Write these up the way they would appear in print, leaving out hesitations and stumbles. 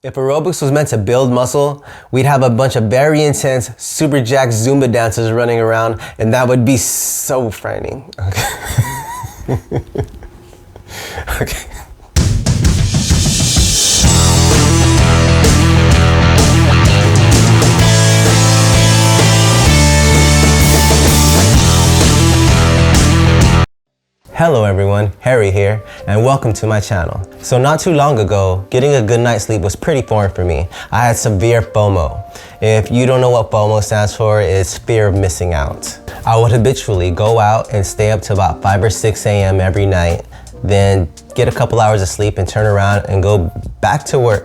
If aerobics was meant to build muscle, we'd have a bunch of very intense, super jacked Zumba dancers running around, and that would be so frightening. Okay. Okay. Hello everyone, Harry here, and welcome to my channel. So not too long ago, getting a good night's sleep was pretty foreign for me. I had severe FOMO. If you don't know what FOMO stands for, it's fear of missing out. I would habitually go out and stay up to about 5 or 6 a.m. every night, then get a couple hours of sleep and turn around and go to work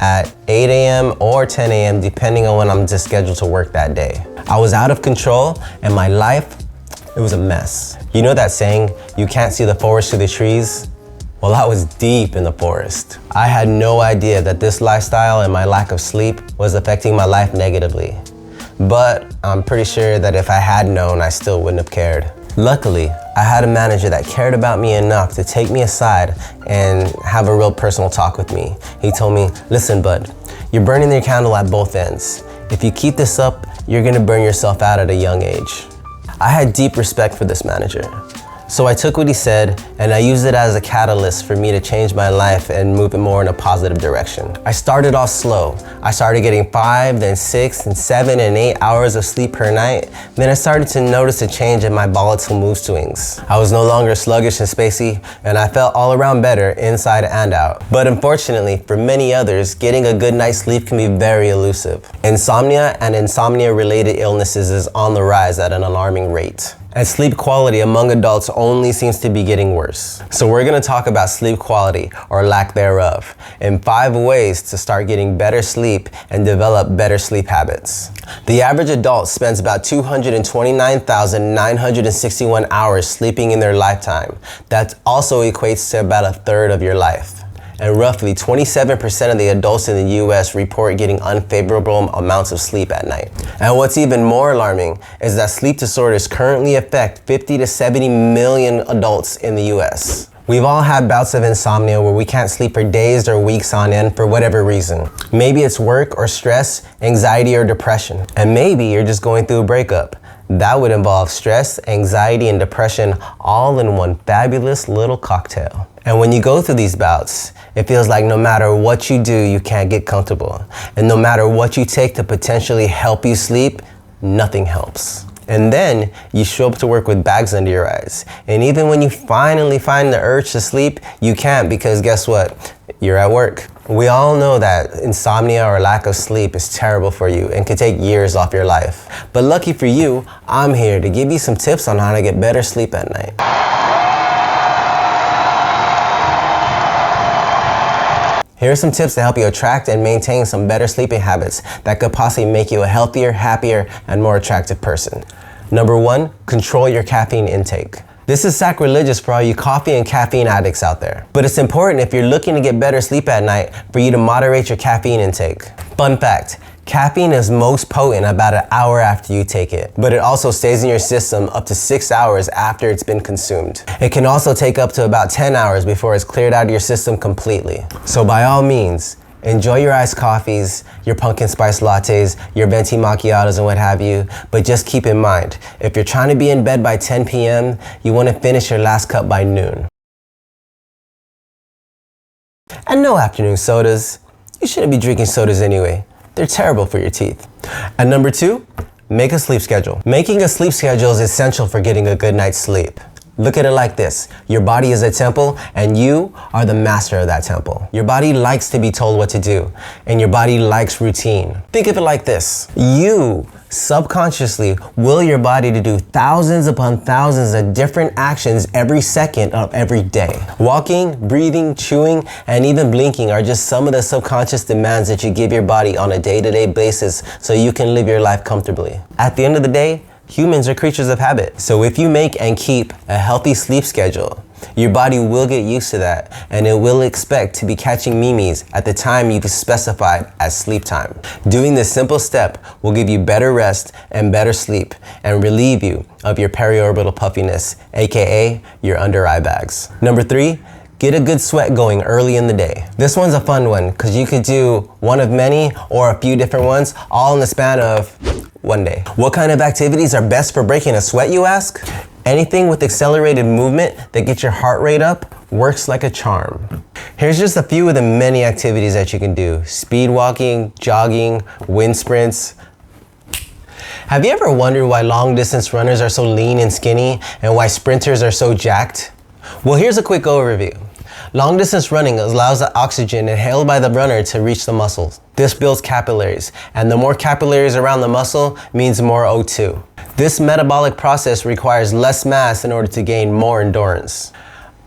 at 8 a.m. or 10 a.m. depending on when I'm just scheduled to work that day. I was out of control and my life, it was a mess. You know that saying, you can't see the forest through the trees? Well, I was deep in the forest. I had no idea that this lifestyle and my lack of sleep was affecting my life negatively. But I'm pretty sure that if I had known, I still wouldn't have cared. Luckily, I had a manager that cared about me enough to take me aside and have a real personal talk with me. He told me, listen bud, you're burning your candle at both ends. If you keep this up, you're gonna burn yourself out at a young age. I had deep respect for this manager. So I took what he said and I used it as a catalyst for me to change my life and move it more in a positive direction. I started off slow. I started getting 5, then 6, and 7, and 8 hours of sleep per night. Then I started to notice a change in my volatile mood swings. I was no longer sluggish and spacey, and I felt all around better inside and out. But unfortunately, for many others, getting a good night's sleep can be very elusive. Insomnia and insomnia-related illnesses is on the rise at an alarming rate. And sleep quality among adults only seems to be getting worse. So we're gonna talk about sleep quality, or lack thereof, and 5 ways to start getting better sleep and develop better sleep habits. The average adult spends about 229,961 hours sleeping in their lifetime. That also equates to about a third of your life. And roughly 27% of the adults in the US report getting unfavorable amounts of sleep at night. And what's even more alarming is that sleep disorders currently affect 50 to 70 million adults in the US. We've all had bouts of insomnia where we can't sleep for days or weeks on end for whatever reason. Maybe it's work or stress, anxiety or depression. And maybe you're just going through a breakup. That would involve stress, anxiety, and depression all in one fabulous little cocktail. And when you go through these bouts, it feels like no matter what you do, you can't get comfortable. And no matter what you take to potentially help you sleep, nothing helps. And then you show up to work with bags under your eyes. And even when you finally find the urge to sleep, you can't because guess what? You're at work. We all know that insomnia or lack of sleep is terrible for you and can take years off your life. But lucky for you, I'm here to give you some tips on how to get better sleep at night. Here are some tips to help you attract and maintain some better sleeping habits that could possibly make you a healthier, happier, and more attractive person. Number 1, control your caffeine intake. This is sacrilegious for all you coffee and caffeine addicts out there. But it's important if you're looking to get better sleep at night for you to moderate your caffeine intake. Fun fact, caffeine is most potent about an hour after you take it, but it also stays in your system up to 6 hours after it's been consumed. It can also take up to about 10 hours before it's cleared out of your system completely. So by all means, enjoy your iced coffees, your pumpkin spice lattes, your venti macchiatos and what have you, but just keep in mind, if you're trying to be in bed by 10 p.m., you want to finish your last cup by noon. And no afternoon sodas. You shouldn't be drinking sodas anyway. They're terrible for your teeth. And number 2, make a sleep schedule. Making a sleep schedule is essential for getting a good night's sleep. Look at it like this. Your body is a temple and you are the master of that temple. Your body likes to be told what to do and your body likes routine. Think of it like this. You subconsciously will your body to do thousands upon thousands of different actions every second of every day. Walking, breathing, chewing, and even blinking are just some of the subconscious demands that you give your body on a day-to-day basis so you can live your life comfortably. At the end of the day, humans are creatures of habit. So if you make and keep a healthy sleep schedule, your body will get used to that and it will expect to be catching mimes at the time you've specified as sleep time. Doing this simple step will give you better rest and better sleep and relieve you of your periorbital puffiness, aka your under eye bags. Number 3, Get a good sweat going early in the day. This one's a fun one because you could do one of many or a few different ones all in the span of one day. What kind of activities are best for breaking a sweat, you ask? Anything with accelerated movement that gets your heart rate up works like a charm. Here's just a few of the many activities that you can do. Speed walking, jogging, wind sprints. Have you ever wondered why long distance runners are so lean and skinny and why sprinters are so jacked? Well, here's a quick overview. Long distance running allows the oxygen inhaled by the runner to reach the muscles. This builds capillaries, and the more capillaries around the muscle means more O2. This metabolic process requires less mass in order to gain more endurance.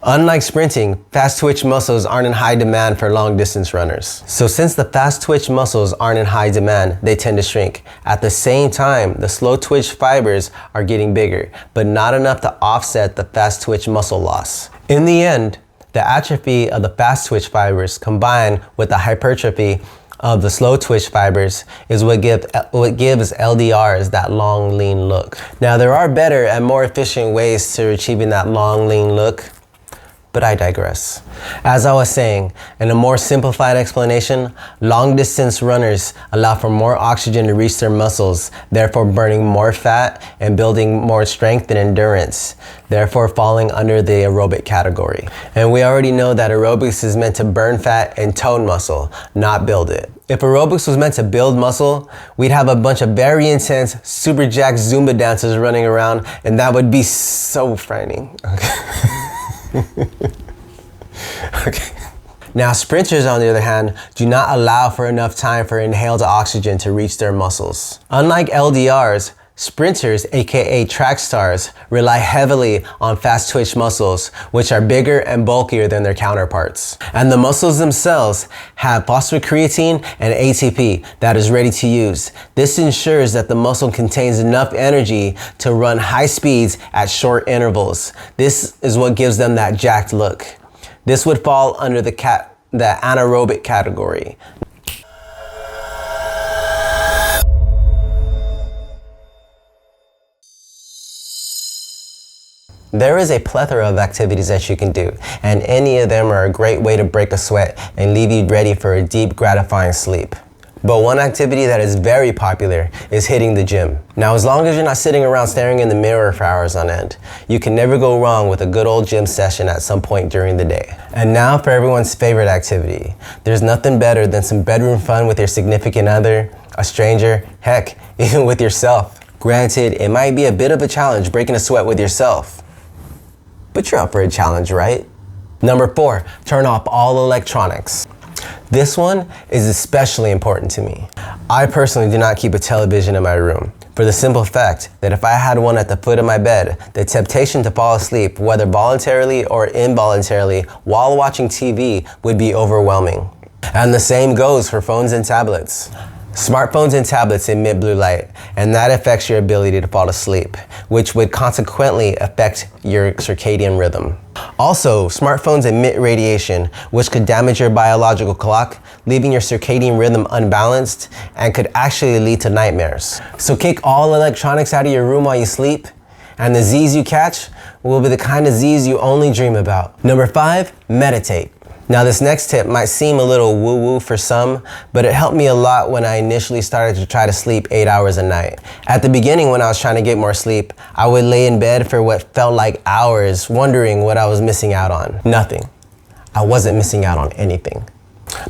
Unlike sprinting, fast twitch muscles aren't in high demand for long distance runners. So since the fast twitch muscles aren't in high demand, they tend to shrink. At the same time, the slow twitch fibers are getting bigger, but not enough to offset the fast twitch muscle loss. In the end, the atrophy of the fast twitch fibers combined with the hypertrophy of the slow twitch fibers is what gives LDRs that long, lean look. Now, there are better and more efficient ways to achieving that long, lean look, but I digress. As I was saying, in a more simplified explanation, long distance runners allow for more oxygen to reach their muscles, therefore burning more fat and building more strength and endurance, therefore falling under the aerobic category. And we already know that aerobics is meant to burn fat and tone muscle, not build it. If aerobics was meant to build muscle, we'd have a bunch of very intense, super jacked Zumba dancers running around, and that would be so frightening. Okay. Now, sprinters, on the other hand, do not allow for enough time for inhaled oxygen to reach their muscles. Unlike LDRs, sprinters, aka track stars, rely heavily on fast twitch muscles, which are bigger and bulkier than their counterparts. And the muscles themselves have phosphocreatine and ATP that is ready to use. This ensures that the muscle contains enough energy to run high speeds at short intervals. This is what gives them that jacked look. This would fall under the anaerobic category. There is a plethora of activities that you can do, and any of them are a great way to break a sweat and leave you ready for a deep, gratifying sleep. But one activity that is very popular is hitting the gym. Now, as long as you're not sitting around staring in the mirror for hours on end, you can never go wrong with a good old gym session at some point during the day. And now for everyone's favorite activity. There's nothing better than some bedroom fun with your significant other, a stranger, heck, even with yourself. Granted, it might be a bit of a challenge breaking a sweat with yourself, but you're up for a challenge, right? Number 4, turn off all electronics. This one is especially important to me. I personally do not keep a television in my room for the simple fact that if I had one at the foot of my bed, the temptation to fall asleep, whether voluntarily or involuntarily, while watching TV would be overwhelming. And the same goes for phones and tablets. Smartphones and tablets emit blue light, and that affects your ability to fall asleep, which would consequently affect your circadian rhythm. Also, smartphones emit radiation, which could damage your biological clock, leaving your circadian rhythm unbalanced, and could actually lead to nightmares. So kick all electronics out of your room while you sleep, and the Z's you catch will be the kind of Z's you only dream about. Number 5, meditate. Now, this next tip might seem a little woo-woo for some, but it helped me a lot when I initially started to try to sleep 8 hours a night. At the beginning, when I was trying to get more sleep, I would lay in bed for what felt like hours, wondering what I was missing out on. Nothing. I wasn't missing out on anything.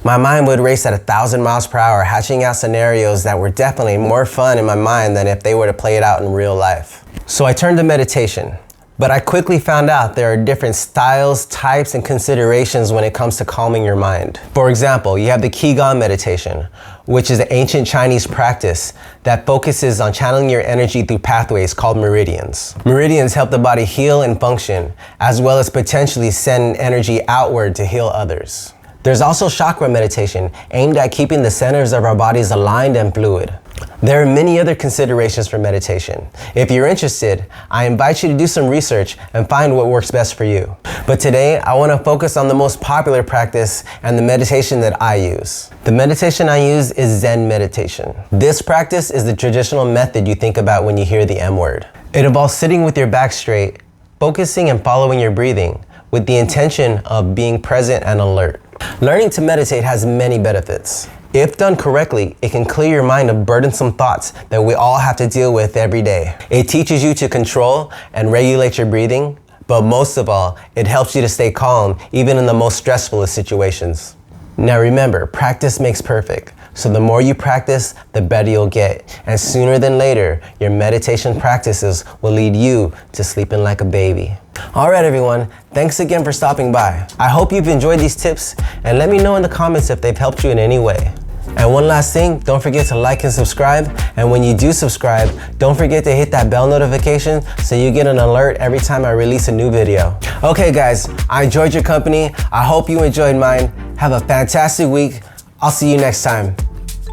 My mind would race at 1,000 miles per hour, hatching out scenarios that were definitely more fun in my mind than if they were to play it out in real life. So I turned to meditation. But I quickly found out there are different styles, types, and considerations when it comes to calming your mind. For example, you have the Qigong meditation, which is an ancient Chinese practice that focuses on channeling your energy through pathways called meridians. Meridians help the body heal and function, as well as potentially send energy outward to heal others. There's also chakra meditation, aimed at keeping the centers of our bodies aligned and fluid. There are many other considerations for meditation. If you're interested, I invite you to do some research and find what works best for you. But today, I want to focus on the most popular practice and the meditation that I use. The meditation I use is Zen meditation. This practice is the traditional method you think about when you hear the M word. It involves sitting with your back straight, focusing and following your breathing, with the intention of being present and alert. Learning to meditate has many benefits. If done correctly, it can clear your mind of burdensome thoughts that we all have to deal with every day. It teaches you to control and regulate your breathing, but most of all, it helps you to stay calm even in the most stressful of situations. Now remember, practice makes perfect. So the more you practice, the better you'll get. And sooner than later, your meditation practices will lead you to sleeping like a baby. All right, everyone. Thanks again for stopping by. I hope you've enjoyed these tips, and let me know in the comments if they've helped you in any way. And one last thing, don't forget to like and subscribe. And when you do subscribe, don't forget to hit that bell notification so you get an alert every time I release a new video. Okay, guys, I enjoyed your company. I hope you enjoyed mine. Have a fantastic week. I'll see you next time.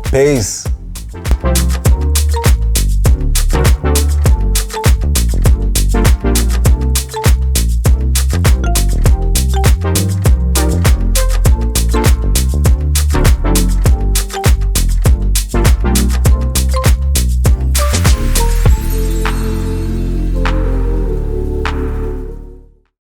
Peace.